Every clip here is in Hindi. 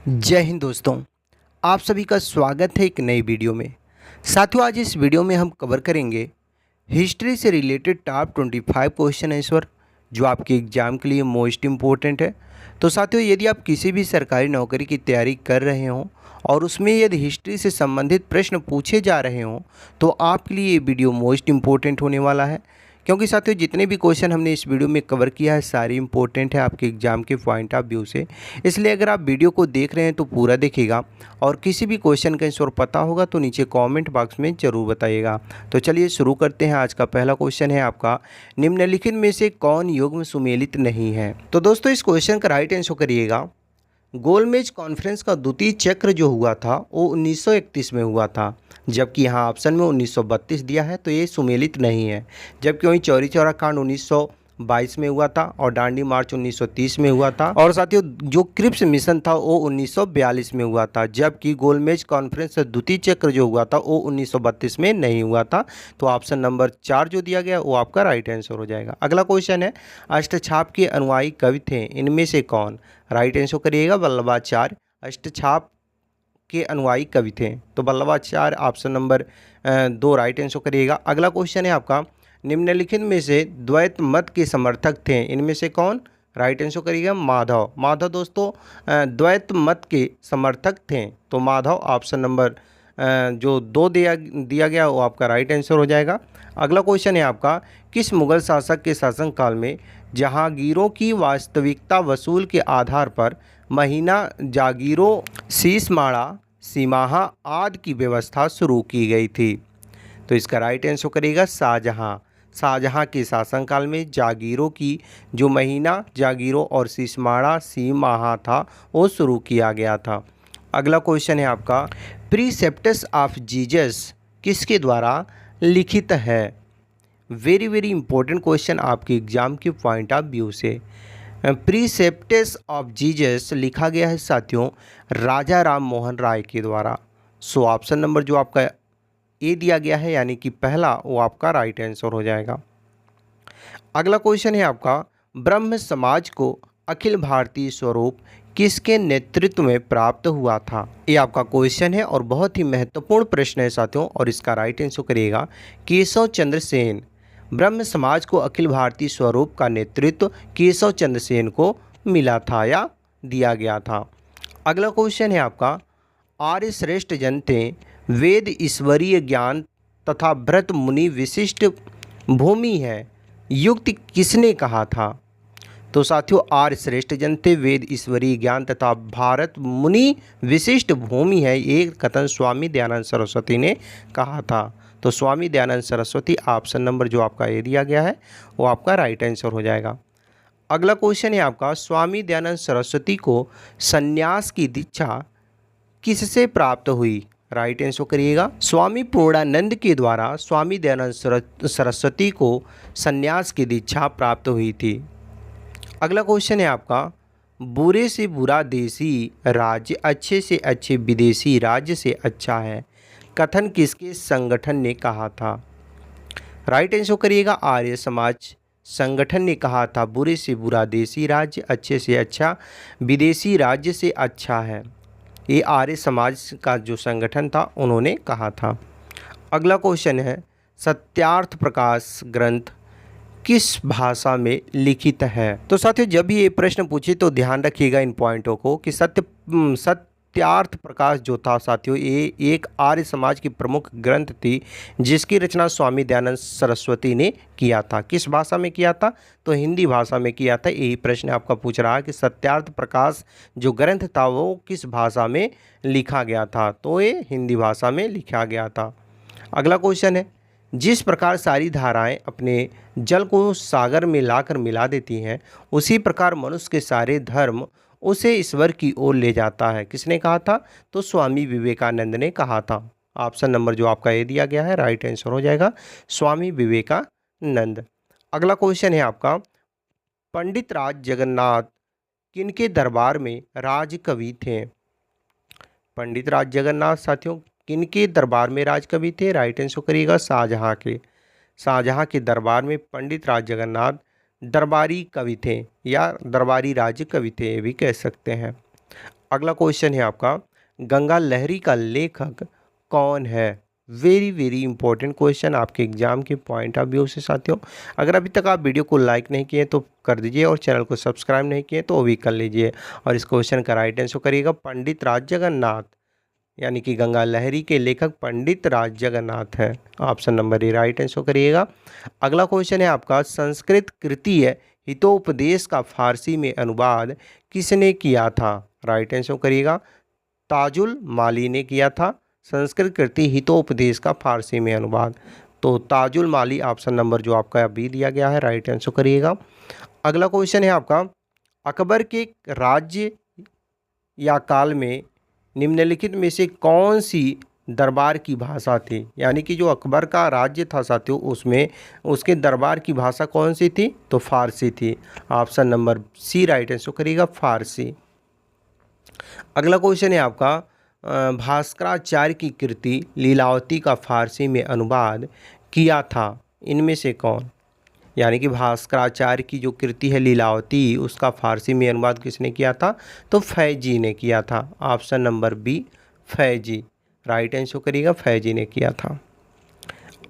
जय हिंद दोस्तों। आप सभी का स्वागत है एक नई वीडियो में। साथियों, आज इस वीडियो में हम कवर करेंगे हिस्ट्री से रिलेटेड टॉप 25 क्वेश्चन आंसर जो आपके एग्ज़ाम के लिए मोस्ट इम्पोर्टेंट है। तो साथियों, यदि आप किसी भी सरकारी नौकरी की तैयारी कर रहे हों और उसमें यदि हिस्ट्री से संबंधित प्रश्न पूछे जा रहे हों तो आपके लिए ये वीडियो मोस्ट इम्पोर्टेंट होने वाला है, क्योंकि साथियों जितने भी क्वेश्चन हमने इस वीडियो में कवर किया है सारे इंपॉर्टेंट है आपके एग्जाम के पॉइंट ऑफ व्यू से। इसलिए अगर आप वीडियो को देख रहे हैं तो पूरा देखिएगा और किसी भी क्वेश्चन का आंसर पता होगा तो नीचे कमेंट बॉक्स में ज़रूर बताइएगा। तो चलिए शुरू करते हैं। आज का पहला क्वेश्चन है आपका, निम्नलिखित में से कौन युग्म सुमेलित नहीं है। तो दोस्तों इस क्वेश्चन का राइट आंसर करिएगा। गोलमेज कॉन्फ्रेंस का द्वितीय चक्र जो हुआ था वो 1931 में हुआ था, जबकि यहाँ ऑप्शन में 1932 दिया है तो ये सुमेलित नहीं है। जबकि वहीं चौरी चौरा कांड 1922 में हुआ था और दांडी मार्च 1930 में हुआ था, और साथियों जो क्रिप्स मिशन था वो 1942 में हुआ था। जबकि गोलमेज कॉन्फ्रेंस का द्वितीय चक्र जो हुआ था वो 1932 में नहीं हुआ था। तो ऑप्शन नंबर 4 जो दिया गया वो आपका राइट आंसर हो जाएगा। अगला क्वेश्चन है, अष्टछाप के अनुयायी कवि थे इनमें से कौन। राइट आंसर करिएगा वल्लभाचार्य अष्टछाप के अनुयायी कवि थे। तो Vallabhacharya option number 2 right answer करिएगा। अगला क्वेश्चन है आपका, निम्नलिखित में से द्वैत मत के समर्थक थे इनमें से कौन। राइट आंसर करिएगा माधव। माधव दोस्तों द्वैत मत के समर्थक थे, तो माधव ऑप्शन नंबर जो 2 दिया गया वो आपका राइट आंसर हो जाएगा। अगला क्वेश्चन है आपका, किस मुगल शासक के शासनकाल में जहांगीरों की वास्तविकता वसूल के आधार पर महीना जागीरों, शीशमाड़ा, सीमाहा आदि की व्यवस्था शुरू की गई थी। तो इसका राइट आंसर करेगा शाहजहां। शाहजहां के शासनकाल में जागीरों की जो महीना जागीरों और शीशमाड़ा सीमाहा था वो शुरू किया गया था। अगला क्वेश्चन है आपका, प्रीसेप्टस ऑफ जीसस किसके द्वारा लिखित है। वेरी इंपॉर्टेंट क्वेश्चन आपके एग्जाम के पॉइंट ऑफ व्यू से। प्रीसेप्टस ऑफ जीसस लिखा गया है साथियों राजा राम मोहन राय के द्वारा। सो ऑप्शन नंबर जो आपका ए दिया गया है यानी कि पहला वो आपका राइट आंसर हो जाएगा। अगला क्वेश्चन है आपका, ब्रह्म समाज को अखिल भारतीय स्वरूप किसके नेतृत्व में प्राप्त हुआ था। ये आपका क्वेश्चन है और बहुत ही महत्वपूर्ण प्रश्न है साथियों, और इसका राइट आंसर करिएगा केशव चंद्र सेन। ब्रह्म समाज को अखिल भारतीय स्वरूप का नेतृत्व केशव चंद्र सेन को मिला था या दिया गया था। अगला क्वेश्चन है आपका, आर्य श्रेष्ठ जन थे वेद ईश्वरीय ज्ञान तथा भरत मुनि विशिष्ट भूमि है युक्त किसने कहा था। तो साथियों आर्य श्रेष्ठ जन थे वेद ईश्वरीय ज्ञान तथा भारत मुनि विशिष्ट भूमि है, ये कथन स्वामी दयानंद सरस्वती ने कहा था। तो स्वामी दयानंद सरस्वती ऑप्शन नंबर जो आपका ए दिया गया है वो आपका राइट आंसर हो जाएगा। अगला क्वेश्चन है आपका, स्वामी दयानंद सरस्वती को संन्यास की दीक्षा किससे प्राप्त हुई। राइट आंसर करिएगा स्वामी पूर्णानंद के द्वारा स्वामी दयानंद सरस्वती को संन्यास की दीक्षा प्राप्त हुई थी। अगला क्वेश्चन है आपका, बुरे से बुरा देसी राज्य अच्छे से अच्छे विदेशी राज्य से अच्छा है कथन किसके संगठन ने कहा था। राइट आंसर करिएगा आर्य समाज संगठन ने कहा था बुरे से बुरा देसी राज्य अच्छे से अच्छा विदेशी राज्य से अच्छा है। ये आर्य समाज का जो संगठन था उन्होंने कहा था। अगला क्वेश्चन है, सत्यार्थ प्रकाश ग्रंथ किस भाषा में लिखित है। तो साथियों जब भी ये प्रश्न पूछे तो ध्यान रखिएगा इन पॉइंटों को कि सत्यार्थ प्रकाश जो था साथियों ये एक आर्य समाज की प्रमुख ग्रंथ थी जिसकी रचना स्वामी दयानंद सरस्वती ने किया था। किस भाषा में किया था, तो हिंदी भाषा में किया था। यही प्रश्न आपका पूछ रहा है कि सत्यार्थ प्रकाश जो ग्रंथ था वो किस भाषा में लिखा गया था, तो ये हिंदी भाषा में लिखा गया था। अगला क्वेश्चन है, जिस प्रकार सारी धाराएं अपने जल को सागर में लाकर मिला देती हैं उसी प्रकार मनुष्य के सारे धर्म उसे ईश्वर की ओर ले जाता है किसने कहा था, तो स्वामी विवेकानंद ने कहा था। ऑप्शन नंबर जो आपका ए दिया गया है राइट आंसर हो जाएगा स्वामी विवेकानंद। अगला क्वेश्चन है आपका, पंडित राज जगन्नाथ किनके दरबार में राजकवि थे। पंडित राज जगन्नाथ साथियों किनके दरबार में राजकवि थे। राइट आंसर करिएगा शाहजहां के। शाहजहां के दरबार में पंडित राज जगन्नाथ दरबारी कवि थे या दरबारी राज कवि थे ये भी कह सकते हैं। अगला क्वेश्चन है आपका, गंगा लहरी का लेखक कौन है? वेरी वेरी इंपॉर्टेंट क्वेश्चन, आपके एग्जाम के पॉइंट ऑफ व्यू से साथियों। अगर अभी तक आप वीडियो को लाइक नहीं किए तो कर दीजिए, और चैनल को सब्सक्राइब नहीं किए तो वो भी कर लीजिए। और इस क्वेश्चन का राइट आंसर करिएगा पंडित राजजगन्नाथ, यानी कि गंगा लहरी के लेखक पंडित राजजगन्नाथ हैं। ऑप्शन नंबर ए राइट आंसर करिएगा। अगला क्वेश्चन है आपका, संस्कृत कृति हितोपदेश का फारसी में अनुवाद किसने किया था? राइट आंसर करिएगा, ताजुल माली ने किया था संस्कृत कृति हितोपदेश का फारसी में अनुवाद। तो ताजुल माली ऑप्शन नंबर जो आपका अभी दिया गया है, राइट आंसर करिएगा। अगला क्वेश्चन है आपका, अकबर के राज्य या काल में निम्नलिखित में से कौन सी दरबार की भाषा थी? यानी कि जो अकबर का राज्य था साथियों, उसमें उसके दरबार की भाषा कौन सी थी? तो फारसी थी। Option number C right answer करिएगा, फारसी। अगला क्वेश्चन है आपका, भास्कराचार्य की कृति लीलावती का फारसी में अनुवाद किया था इनमें से कौन? यानी कि भास्कराचार्य की जो कृति है लीलावती, उसका फारसी में अनुवाद किसने किया था? तो फैजी ने किया था। Option number B Faizi, right answer करिएगा, फैजी ने किया था।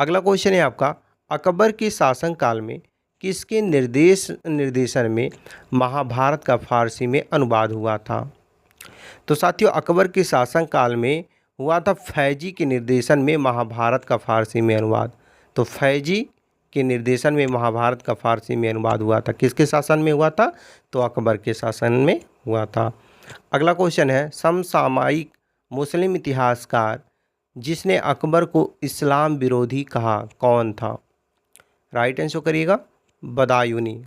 अगला क्वेश्चन है आपका, अकबर के शासनकाल में किसके निर्देशन में महाभारत का फारसी में अनुवाद हुआ था? तो साथियों, अकबर के शासनकाल में हुआ था फैजी के निर्देशन में महाभारत का फारसी में अनुवाद। तो फैजी के निर्देशन में महाभारत का फारसी में अनुवाद हुआ था। किसके शासन में हुआ था? तो अकबर के शासन में हुआ था। अगला क्वेश्चन है, समसामयिक मुस्लिम इतिहासकार जिसने अकबर को इस्लाम विरोधी कहा कौन था? राइट आंसर करिएगा, बदायूनी।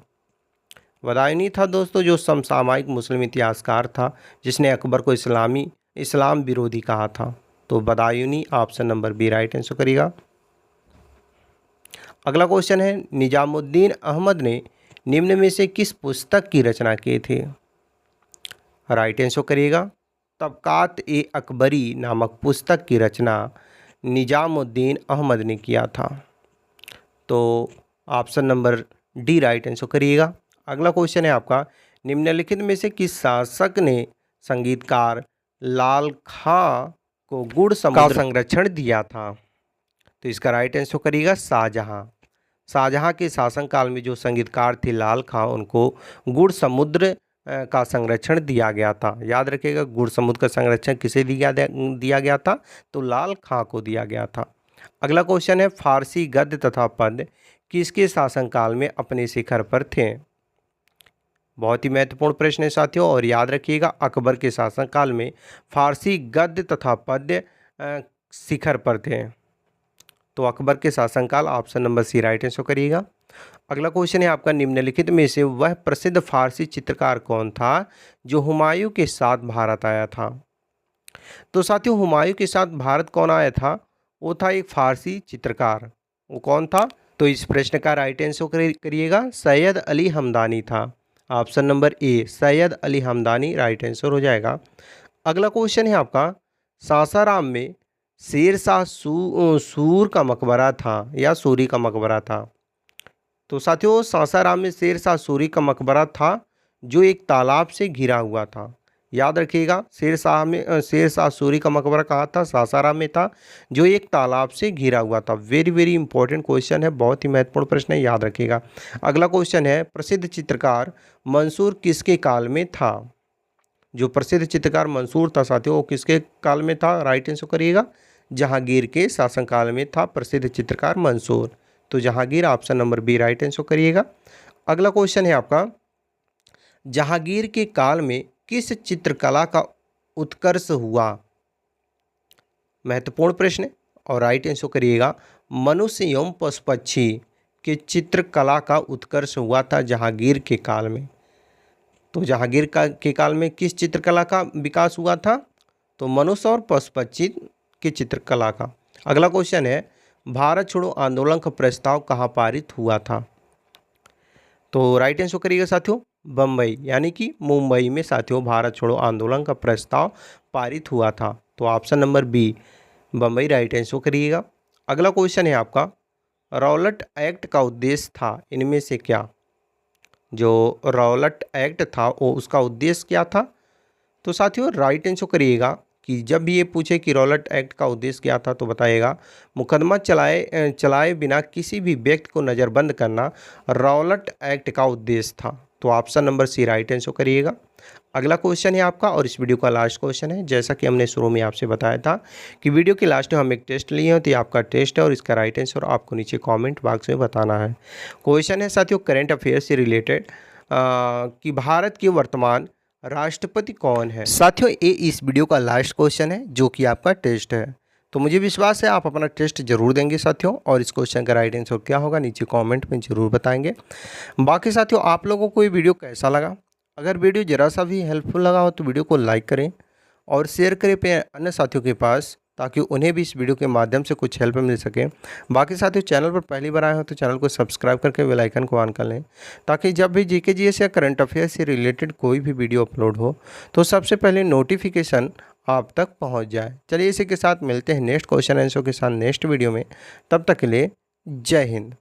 बदायूनी था दोस्तों जो समसामयिक मुस्लिम इतिहासकार था जिसने अकबर को इस्लाम विरोधी कहा था। तो Badayuni, option number B right answer करिएगा। अगला क्वेश्चन है, निजामुद्दीन अहमद ने निम्न में से किस पुस्तक की रचना की थी? राइट आंसर करिएगा, तबकात ए अकबरी नामक पुस्तक की रचना निजामुद्दीन अहमद ने किया था। तो option number D right answer करिएगा। अगला क्वेश्चन है आपका, निम्नलिखित में से किस शासक ने संगीतकार लाल खां को गुड़ समुद्र का संरक्षण दिया था? तो इसका राइट आंसर करिएगा, शाहजहां। शाहजहां के शासनकाल में जो संगीतकार थे लाल खां, उनको गुड़ समुद्र का संरक्षण दिया गया था। याद रखिएगा, गुड़ समुद्र का संरक्षण किसे दिया गया था? तो लाल खां को दिया गया था। अगला क्वेश्चन है, फारसी गद्य तथा पद्य किसके शासनकाल में अपने शिखर पर थे? बहुत ही महत्वपूर्ण प्रश्न है साथियों, और याद रखिएगा अकबर के शासनकाल में फारसी गद्य तथा पद्य शिखर पर थे। तो अकबर के शासनकाल, option number C right answer करिएगा। अगला क्वेश्चन है आपका, निम्नलिखित में से वह प्रसिद्ध फारसी चित्रकार कौन था जो हुमायूं के साथ भारत आया था? तो साथियों, हुमायूं के साथ भारत कौन आया था? वो था एक फारसी चित्रकार। वो कौन था? तो इस प्रश्न का राइट आंसर करिएगा, सैयद अली हमदानी था। Option number A Sayyid Ali Hamadani right answer हो जाएगा। अगला क्वेश्चन है आपका, सासाराम में शेरशाह सूर का मकबरा था या सूरी का मकबरा था? तो साथियों, सासाराम में शेरशाह सूरी का मकबरा था जो एक तालाब से घिरा हुआ था। याद रखिएगा, शेरशाह सूरी का मकबरा कहाँ था? सासाराम में था, जो एक तालाब से घिरा हुआ था। वेरी वेरी इंपॉर्टेंट क्वेश्चन है, बहुत ही महत्वपूर्ण प्रश्न है, याद रखिएगा। अगला क्वेश्चन है, प्रसिद्ध चित्रकार मंसूर किसके काल में था? जो प्रसिद्ध चित्रकार मंसूर था साथियों, वो किसके काल में था? राइट आंसर करिएगा, जहांगीर के शासनकाल में था प्रसिद्ध चित्रकार मंसूर। तो Jahangir, option number B right answer करिएगा। अगला क्वेश्चन है आपका, जहांगीर के काल में किस चित्रकला का उत्कर्ष हुआ? महत्वपूर्ण प्रश्न है, और राइट आंसर करिएगा, मनुष्य एवं पशु पक्षी के चित्रकला का उत्कर्ष हुआ था जहांगीर के काल में। तो जहांगीर के काल में किस चित्रकला का विकास हुआ था? तो मनुष्य और पशु पक्षी की चित्रकला का। अगला क्वेश्चन है, भारत छोड़ो आंदोलन का प्रस्ताव कहाँ पारित हुआ था? तो राइट आंसर करिएगा साथियों, बम्बई, यानी कि मुंबई में साथियों भारत छोड़ो आंदोलन का प्रस्ताव पारित हुआ था। तो option number B Bombay right answer करिएगा। अगला क्वेश्चन है आपका, रॉलेट एक्ट का उद्देश्य था इनमें से क्या? जो रॉलेट एक्ट था वो उसका उद्देश्य क्या था? तो साथियों राइट आंसर करिएगा कि जब भी ये पूछे कि रॉलेट एक्ट का उद्देश्य क्या था तो बताइएगा मुकदमा चलाए बिना किसी भी व्यक्ति को नज़रबंद करना रॉलेट एक्ट का उद्देश्य था। तो option number C right answer करिएगा। अगला क्वेश्चन है आपका और इस वीडियो का लास्ट क्वेश्चन है। जैसा कि हमने शुरू में आपसे बताया था कि वीडियो के लास्ट में हम एक टेस्ट लिए हैं, तो ये आपका टेस्ट है और इसका राइट आंसर आपको नीचे कमेंट बॉक्स में बताना है। क्वेश्चन है साथियों करंट अफेयर से रिलेटेड कि भारत के वर्तमान राष्ट्रपति कौन है। साथियों ये इस वीडियो का लास्ट क्वेश्चन है जो कि आपका टेस्ट है। तो मुझे विश्वास है आप अपना टेस्ट जरूर देंगे साथियों, और इस क्वेश्चन का राइट आंसर क्या होगा नीचे कमेंट में ज़रूर बताएंगे। बाकी साथियों आप लोगों को ये वीडियो कैसा लगा, अगर वीडियो ज़रा सा भी हेल्पफुल लगा हो तो वीडियो को लाइक करें और शेयर करें अपने अन्य साथियों के पास, ताकि उन्हें भी इस वीडियो के माध्यम से कुछ हेल्प मिल सके। बाकी साथियों चैनल पर पहली बार आए हो तो चैनल को सब्सक्राइब करके बेल आइकन को ऑन कर लें, ताकि जब भी जीके जीएस या करंट अफेयर से रिलेटेड कोई भी वीडियो अपलोड हो तो सबसे पहले नोटिफिकेशन आप तक पहुंच जाए। चलिए इसी के साथ मिलते हैं नेक्स्ट क्वेश्चन आंसर के साथ नेक्स्ट वीडियो में। तब तक के लिए जय हिंद।